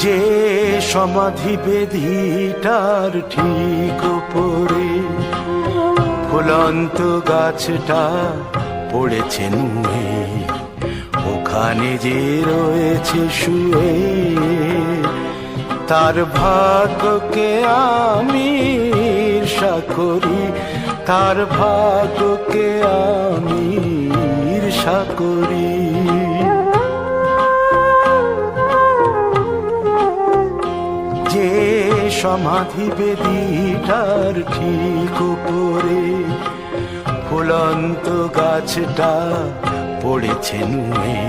যে সমাধি বেদিটার ঠিক উপরে ফুলন্ত গাছটা পড়েছে নুয়ে, ওখানে যে রয়েছে শুয়ে, তার ভাগ্যকে আমি ঈর্ষা করি, তার ভাগ্যকে আমি ঈর্ষা করি। যে সমাধি বেদিটার ঠিক উপরে ফুলন্ত গাছটা পড়েছে নুয়ে।